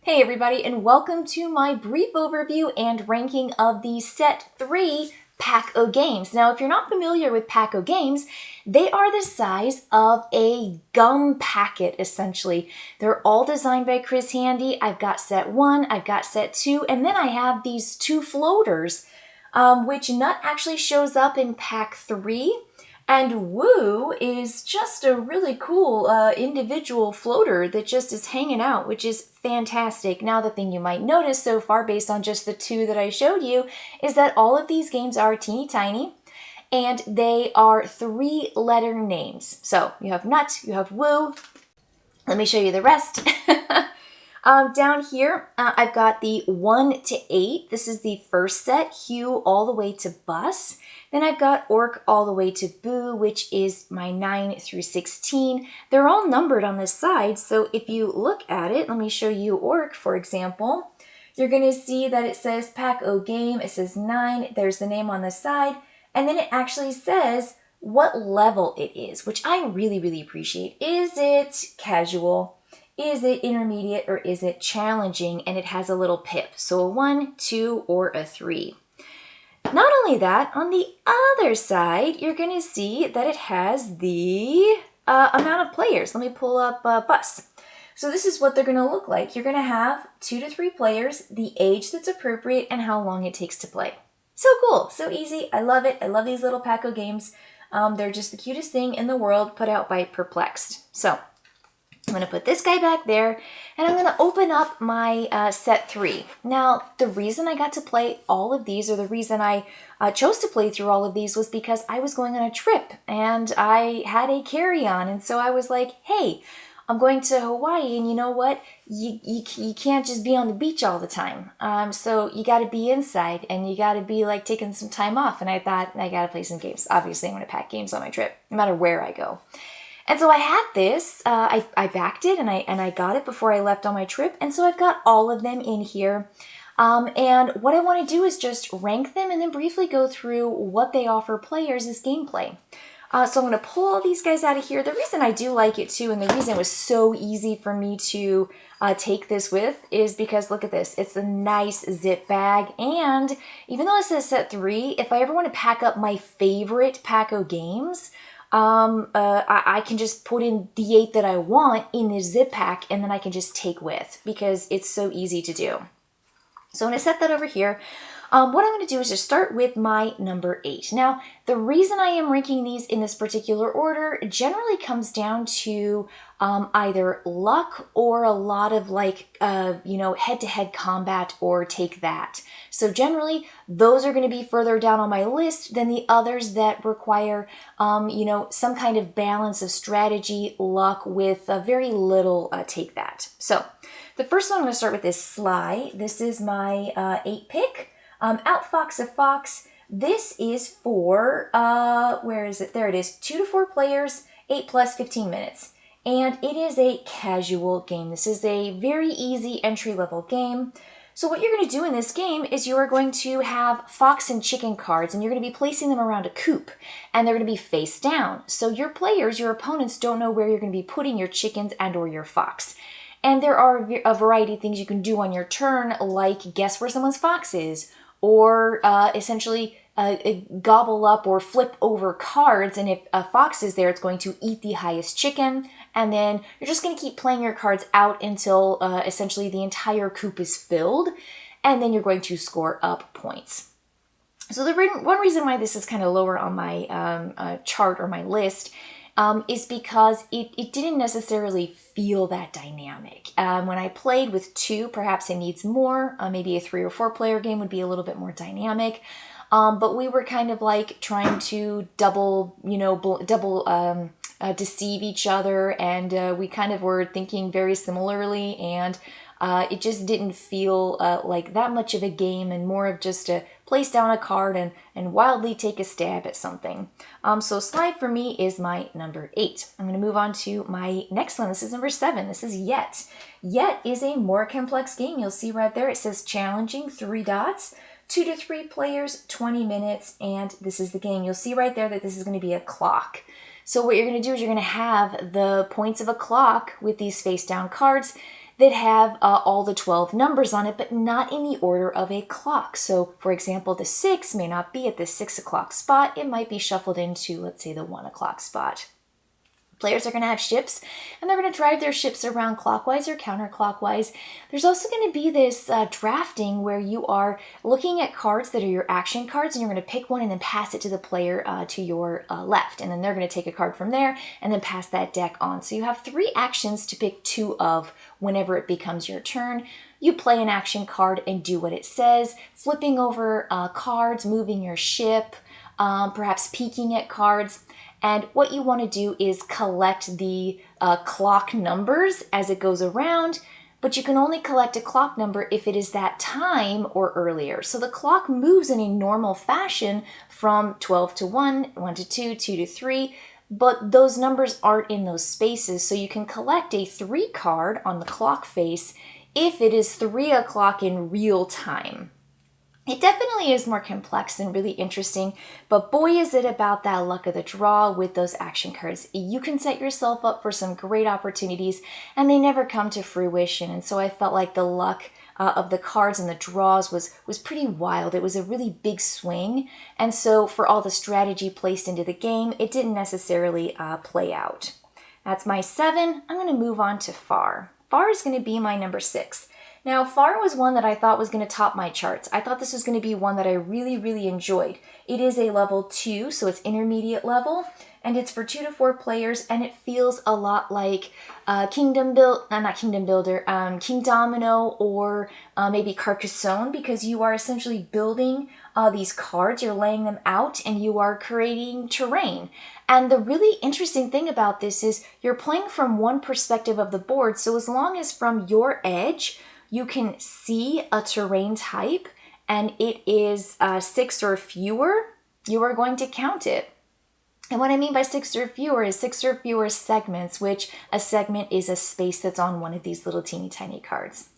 Hey everybody, and welcome to my brief overview and ranking of the Set 3 Pack-O games. Now, if you're not familiar with Pack-O games, they are the size of a gum packet, essentially. They're all designed by Chris Handy. I've got Set 1, I've got Set 2, and then I have these two floaters, which Nut actually shows up in Pack 3. And Woo is just a really cool individual floater that just is hanging out, which is fantastic. Now, the thing you might notice so far, based on just the two that I showed you, is that all of these games are teeny tiny, and they are 3-letter names. So you have Nut, you have Woo. Let me show you the rest. Down here, I've got the 1 to 8. This is the first set, Hugh all the way to Bus. Then I've got Orc all the way to Boo, which is my 9 through 16. They're all numbered on this side, so if you look at it, let me show you Orc, for example. You're going to see that it says Pack-O game, it says 9, there's the name on the side, and then it actually says what level it is, which I really, really appreciate. Is it casual? Is it intermediate, or is it challenging? And it has a little pip, so a 1, 2, or a 3. Not only that, on the other side, you're going to see that it has the amount of players. Let me pull up Bus. So this is what they're going to look like. You're going to have 2 to 3 players, the age that's appropriate, and how long it takes to play. So cool, so easy. I love it. I love these little Pack-O games. They're just the cutest thing in the world, put out by Perplexed. So I'm going to put this guy back there, and I'm going to open up my Set 3. Now, the reason I got to play all of these, or the reason I chose to play through all of these, was because I was going on a trip, and I had a carry-on, and so I was like, hey, I'm going to Hawaii, and you know what? You can't just be on the beach all the time. So you got to be inside, and you got to be like taking some time off, and I thought, I got to play some games. Obviously, I'm going to pack games on my trip, no matter where I go. And so I had this, I backed it, and I got it before I left on my trip, and so I've got all of them in here. And what I want to do is just rank them and then briefly go through what they offer players as gameplay. So I'm going to pull all these guys out of here. The reason I do like it too, and the reason it was so easy for me to take this with, is because look at this. It's a nice zip bag, and even though it says Set 3, if I ever want to pack up my favorite Pack-O games, I can just put in the 8 that I want in this zip pack, and then I can just take with, because it's so easy to do. So I'm going to set that over here. What I'm going to do is just start with my number 8. Now, the reason I am ranking these in this particular order generally comes down to either luck or a lot of head-to-head combat or take that. So generally, those are going to be further down on my list than the others that require, some kind of balance of strategy, luck with very little take that. So the first one I'm going to start with is Sly. This is my 8 pick. Outfox a Fox. This is for, where is it? There it is. 2 to 4 players, 8 plus 15 minutes. And it is a casual game. This is a very easy entry-level game. So what you're going to do in this game is you are going to have fox and chicken cards, and you're going to be placing them around a coop, and they're going to be face down. So your players, your opponents, don't know where you're going to be putting your chickens and or your fox. And there are a variety of things you can do on your turn, like guess where someone's fox is, or essentially gobble up or flip over cards, and if a fox is there, it's going to eat the highest chicken, and then you're just going to keep playing your cards out until essentially the entire coop is filled, and then you're going to score up points. So the one reason why this is kind of lower on my chart or my list is because it didn't necessarily feel that dynamic. When I played with 2, perhaps it needs more. Maybe a 3 or 4 player game would be a little bit more dynamic. But we were kind of like trying to double deceive each other, and we kind of were thinking very similarly, and it just didn't feel like that much of a game, and more of just a place down a card and wildly take a stab at something. So Slide for me is my number 8. I'm going to move on to my next one. This is number 7. This is Yet. Yet is a more complex game. You'll see right there it says challenging, 3 dots, 2 to 3 players, 20 minutes, and this is the game. You'll see right there that this is going to be a clock. So what you're going to do is you're going to have the points of a clock with these face down cards. that have all the 12 numbers on it, but not in the order of a clock. So for example, the 6 may not be at the 6 o'clock spot. It might be shuffled into, let's say, the 1 o'clock spot. Players are going to have ships, and they're going to drive their ships around clockwise or counterclockwise. There's also going to be this drafting where you are looking at cards that are your action cards, and you're going to pick one and then pass it to the player to your left. And then they're going to take a card from there and then pass that deck on. So you have 3 actions to pick 2 of whenever it becomes your turn. You play an action card and do what it says, flipping over cards, moving your ship, perhaps peeking at cards. And what you want to do is collect the clock numbers as it goes around, but you can only collect a clock number if it is that time or earlier. So the clock moves in a normal fashion from 12 to 1, 1 to 2, 2 to 3, but those numbers aren't in those spaces. So you can collect a 3 card on the clock face if it is 3 o'clock in real time. It definitely is more complex and really interesting, but boy is it about that luck of the draw with those action cards. You can set yourself up for some great opportunities, and they never come to fruition. And so I felt like the luck of the cards and the draws was pretty wild. It was a really big swing, and so for all the strategy placed into the game, it didn't necessarily play out. That's my 7. I'm going to move on to Far. Far is going to be my number 6. Now, Far was one that I thought was going to top my charts. I thought this was going to be one that I really, really enjoyed. It is a level 2, so it's intermediate level, and it's for 2 to 4 players, and it feels a lot like King Domino or maybe Carcassonne, because you are essentially building these cards, you're laying them out, and you are creating terrain. And the really interesting thing about this is you're playing from one perspective of the board, so as long as from your edge, you can see a terrain type and it is 6 or fewer, you are going to count it. And what I mean by 6 or fewer is 6 or fewer segments, which a segment is a space that's on one of these little teeny tiny cards.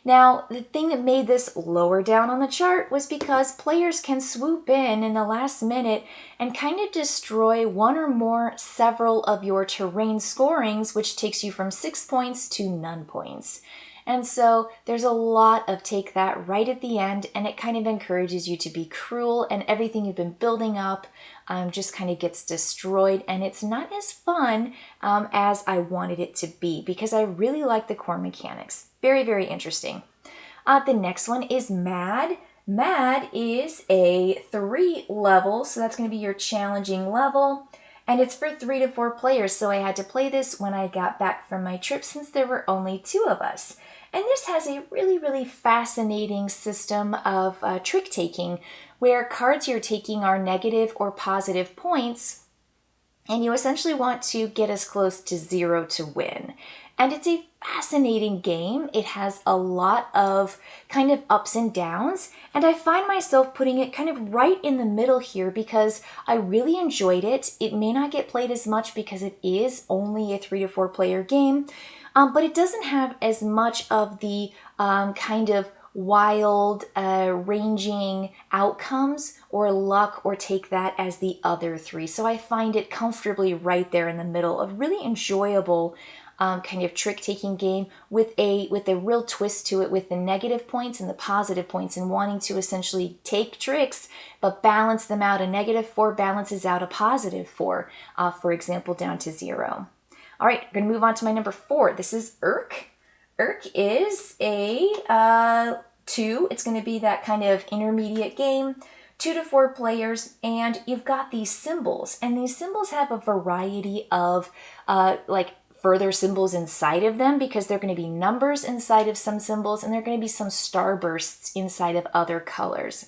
Now, the thing that made this lower down on the chart was because players can swoop in the last minute and kind of destroy one or more several of your terrain scorings, which takes you from 6 points to none points. And so there's a lot of take that right at the end, and it kind of encourages you to be cruel, and everything you've been building up just kind of gets destroyed, and it's not as fun as I wanted it to be, because I really like the core mechanics. Very, very interesting. The next one is Mad. Mad is a 3 level, so that's going to be your challenging level. And it's for 3 to 4 players, so I had to play this when I got back from my trip since there were only 2 of us. And this has a really, really fascinating system of trick-taking, where cards you're taking are negative or positive points, and you essentially want to get as close to 0 to win. And it's a fascinating game. It has a lot of kind of ups and downs, and I find myself putting it kind of right in the middle here because I really enjoyed it. It may not get played as much because it is only a 3 to 4 player game, but it doesn't have as much of the kind of wild, ranging outcomes or luck or take that as the other 3. So I find it comfortably right there in the middle of really enjoyable kind of trick-taking game with a real twist to it, with the negative points and the positive points, and wanting to essentially take tricks but balance them out. A -4 balances out a +4, for example, down to 0. All right, I'm going to move on to my number 4. This is Urk. Urk is a 2. It's going to be that kind of intermediate game, 2 to 4 players, and you've got these symbols, and these symbols have a variety of like further symbols inside of them, because they're going to be numbers inside of some symbols, and there are going to be some starbursts inside of other colors.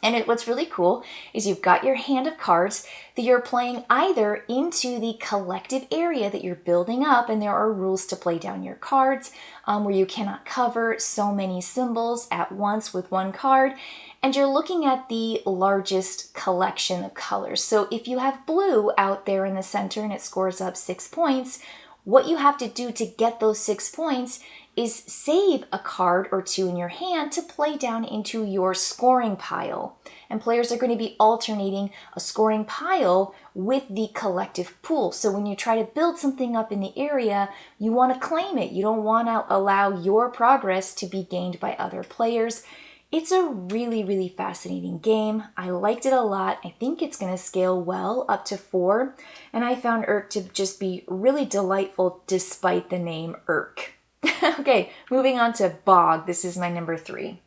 And what's really cool is you've got your hand of cards that you're playing either into the collective area that you're building up, and there are rules to play down your cards where you cannot cover so many symbols at once with one card, and you're looking at the largest collection of colors. So if you have blue out there in the center and it scores up 6 points, what you have to do to get those 6 points is save a card or two in your hand to play down into your scoring pile. And players are going to be alternating a scoring pile with the collective pool. So when you try to build something up in the area, you want to claim it. You don't want to allow your progress to be gained by other players. It's a really, really fascinating game. I liked it a lot. I think it's going to scale well up to 4. And I found Urk to just be really delightful despite the name Urk. Okay, moving on to Bog. This is my number 3.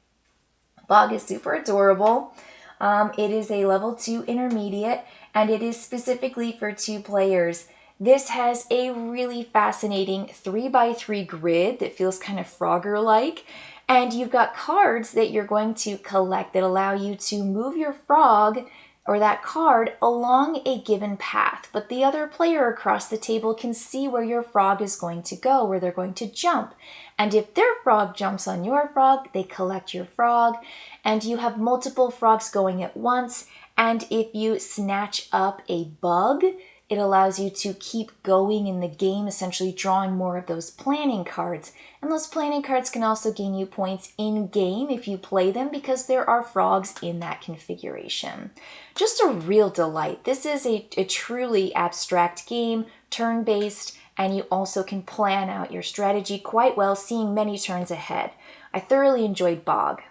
Bog is super adorable. It is a level 2 intermediate, and it is specifically for 2 players. This has a really fascinating 3x3 grid that feels kind of Frogger-like. And you've got cards that you're going to collect that allow you to move your frog or that card along a given path. But the other player across the table can see where your frog is going to go, where they're going to jump. And if their frog jumps on your frog, they collect your frog. And you have multiple frogs going at once. And if you snatch up a bug, it allows you to keep going in the game, essentially drawing more of those planning cards. And those planning cards can also gain you points in-game if you play them because there are frogs in that configuration. Just a real delight. This is a truly abstract game, turn-based, and you also can plan out your strategy quite well, seeing many turns ahead. I thoroughly enjoyed Bog.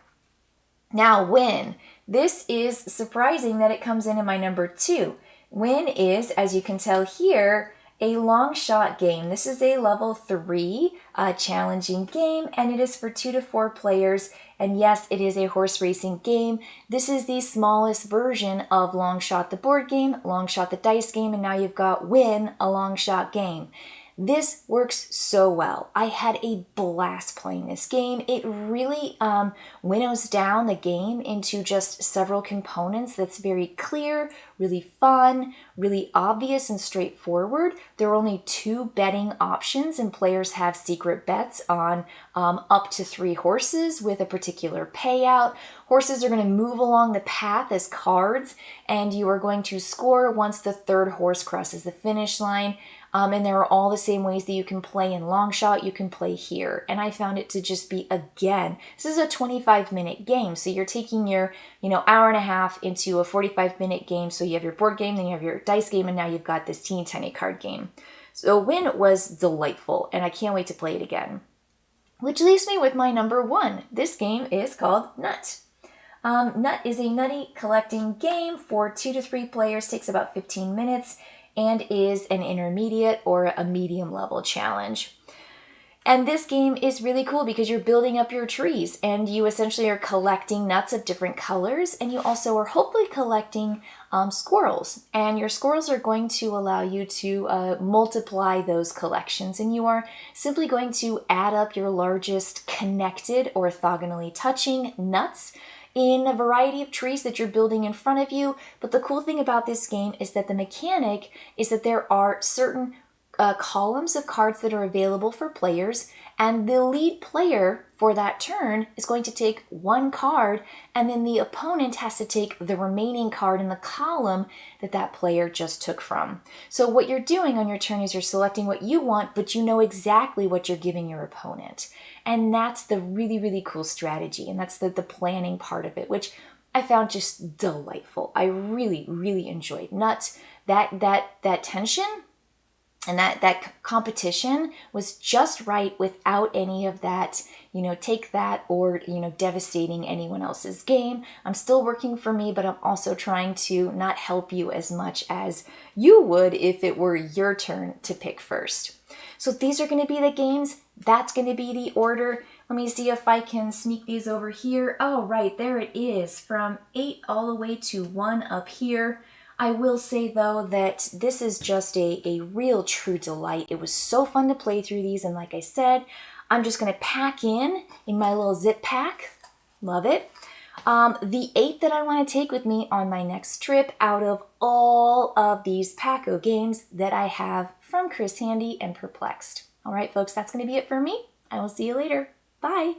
Now, Win. This is surprising that it comes in my number 2. Win is, as you can tell here, a long shot game. This is a level 3 challenging game, and it is for 2 to 4 players. And yes, it is a horse racing game. This is the smallest version of Long Shot the board game, Long Shot the dice game, and now you've got Win, a long shot game. This works so well. I had a blast playing this game. It really winnows down the game into just several components that's very clear, really fun, really obvious and straightforward. There are only 2 betting options, and players have secret bets on up to 3 horses with a particular payout. Horses are going to move along the path as cards, and you are going to score once the 3rd horse crosses the finish line. And there are all the same ways that you can play in Long Shot, you can play here. And I found it to just be, again, this is a 25-minute game. So you're taking your, hour and a half into a 45-minute game. So you have your board game, then you have your dice game, and now you've got this teeny tiny card game. So Win was delightful, and I can't wait to play it again. Which leaves me with my number 1. This game is called Nut. Nut is a nutty collecting game for 2 to 3 players, takes about 15 minutes, and is an intermediate or a medium level challenge. And this game is really cool because you're building up your trees and you essentially are collecting nuts of different colors, and you also are hopefully collecting squirrels. And your squirrels are going to allow you to multiply those collections, and you are simply going to add up your largest connected or orthogonally touching nuts in a variety of trees that you're building in front of you. But the cool thing about this game is that the mechanic is that there are certain columns of cards that are available for players, and the lead player for that turn is going to take 1 card, and then the opponent has to take the remaining card in the column that that player just took from. So what you're doing on your turn is you're selecting what you want, but you know exactly what you're giving your opponent. And that's the really, really cool strategy, and that's the planning part of it, which I found just delightful. I really, really enjoyed Nut. That tension and that competition was just right without any of that, take that or, devastating anyone else's game. I'm still working for me, but I'm also trying to not help you as much as you would if it were your turn to pick first. So these are going to be the games. That's going to be the order. Let me see if I can sneak these over here. Oh, right, there it is, from 8 all the way to 1 up here. I will say, though, that this is just a real true delight. It was so fun to play through these, and like I said, I'm just going to pack in my little zip pack. Love it. The 8 that I want to take with me on my next trip out of all of these Pack-O games that I have from Chris Handy and Perplexed. All right, folks, that's going to be it for me. I will see you later. Bye.